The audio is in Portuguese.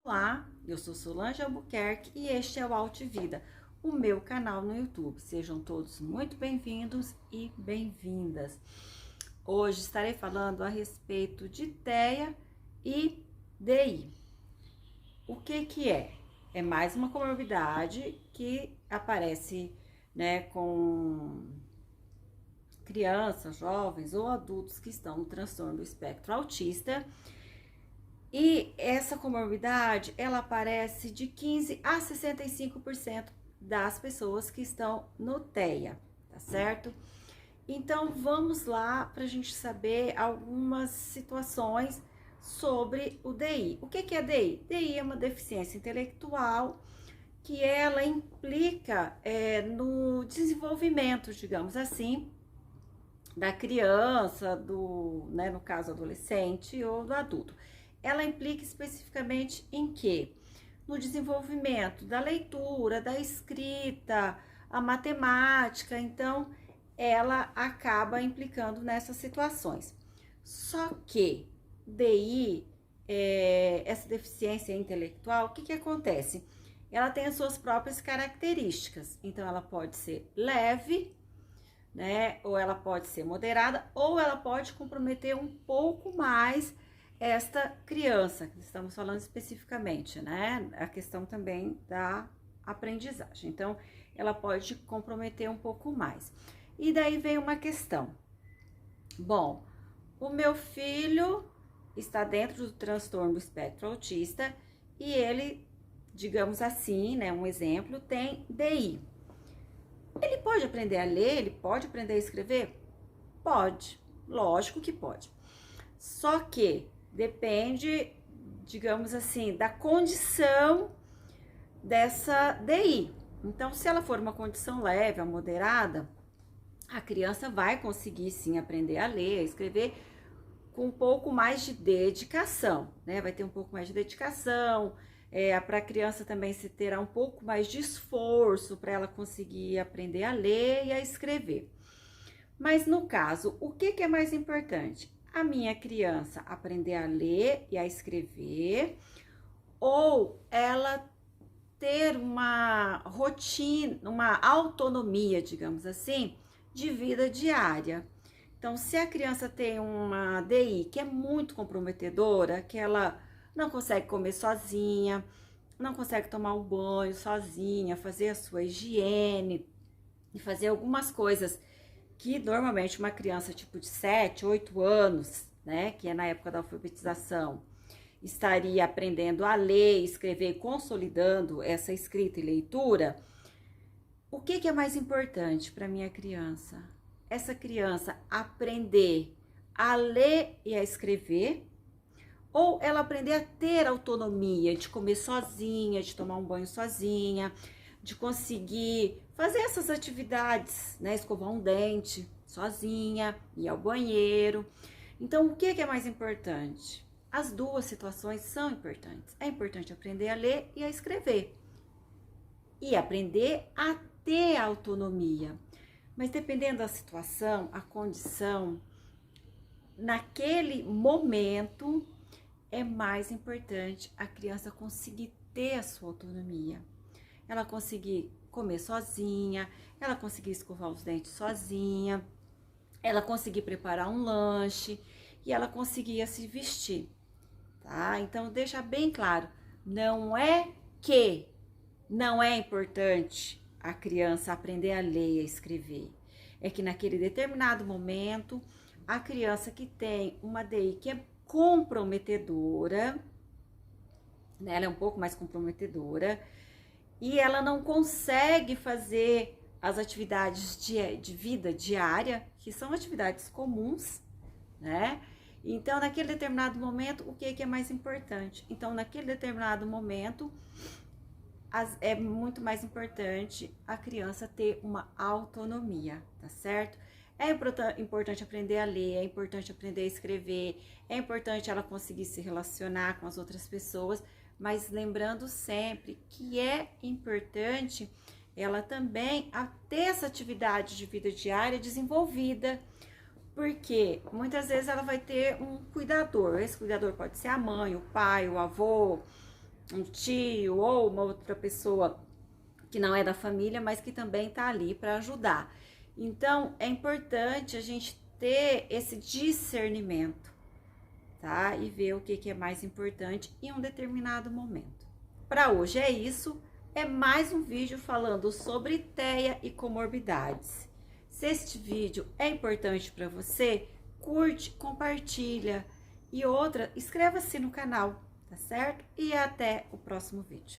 Olá, eu sou Solange Albuquerque e este é o Alt Vida, o meu canal no YouTube. Sejam todos muito bem-vindos e bem-vindas. Hoje estarei falando a respeito de TEA e DI. O que é? É mais uma comorbidade que aparece, com crianças, jovens ou adultos que estão no transtorno do espectro autista. E essa comorbidade, ela aparece de 15 a 65% das pessoas que estão no TEA, tá certo? Então, vamos lá para a gente saber algumas situações sobre o DI. O que é DI? DI é uma deficiência intelectual que ela implica no desenvolvimento, digamos assim, da criança, no caso adolescente ou do adulto. Ela implica especificamente em quê? No desenvolvimento da leitura, da escrita, a matemática. Então, ela acaba implicando nessas situações. Só que DI, essa deficiência intelectual, o que acontece? Ela tem as suas próprias características. Então, ela pode ser leve, ou ela pode ser moderada, ou ela pode comprometer um pouco mais esta criança, que estamos falando especificamente, a questão também da aprendizagem. Então, ela pode comprometer um pouco mais. E daí vem uma questão. Bom, o meu filho está dentro do transtorno do espectro autista e ele, digamos assim, um exemplo, tem DI. Ele pode aprender a ler? Ele pode aprender a escrever? Pode, lógico que pode. Só que depende, digamos assim, da condição dessa DI. Então, se ela for uma condição leve, moderada, a criança vai conseguir sim aprender a ler, a escrever com um pouco mais de dedicação, Vai ter um pouco mais de dedicação, para a criança também se terá um pouco mais de esforço para ela conseguir aprender a ler e a escrever. Mas no caso, o que é mais importante? A minha criança aprender a ler e a escrever, ou ela ter uma rotina, uma autonomia, digamos assim, de vida diária. Então, se a criança tem uma DI que é muito comprometedora, que ela não consegue comer sozinha, não consegue tomar um banho sozinha, fazer a sua higiene e fazer algumas coisas que normalmente uma criança tipo de 7, 8 anos, que é na época da alfabetização, estaria aprendendo a ler, escrever, consolidando essa escrita e leitura. O que é mais importante para minha criança? Essa criança aprender a ler e a escrever, ou ela aprender a ter autonomia de comer sozinha, de tomar um banho sozinha, de conseguir fazer essas atividades, escovar um dente sozinha, ir ao banheiro. Então, o que é mais importante? As duas situações são importantes. É importante aprender a ler e a escrever. E aprender a ter autonomia. Mas dependendo da situação, a condição, naquele momento, é mais importante a criança conseguir ter a sua autonomia. Ela conseguir comer sozinha, ela conseguir escovar os dentes sozinha, ela conseguir preparar um lanche e ela conseguir se vestir, tá? Então, deixa bem claro, não é que não é importante a criança aprender a ler e a escrever. É que naquele determinado momento, a criança que tem uma DI que é comprometedora, ela é um pouco mais comprometedora, e ela não consegue fazer as atividades de vida diária, que são atividades comuns, Então, naquele determinado momento, o que é mais importante? Então, naquele determinado momento, é muito mais importante a criança ter uma autonomia, tá certo? É importante aprender a ler, é importante aprender a escrever, é importante ela conseguir se relacionar com as outras pessoas, mas lembrando sempre que é importante ela também ter essa atividade de vida diária desenvolvida, porque muitas vezes ela vai ter um cuidador. Esse cuidador pode ser a mãe, o pai, o avô, um tio ou uma outra pessoa que não é da família, mas que também tá ali para ajudar. Então, é importante a gente ter esse discernimento, tá? E ver o que é mais importante em um determinado momento. Para hoje é isso. É mais um vídeo falando sobre TEA e comorbidades. Se este vídeo é importante para você, curte, compartilha. E outra, inscreva-se no canal, tá certo? E até o próximo vídeo.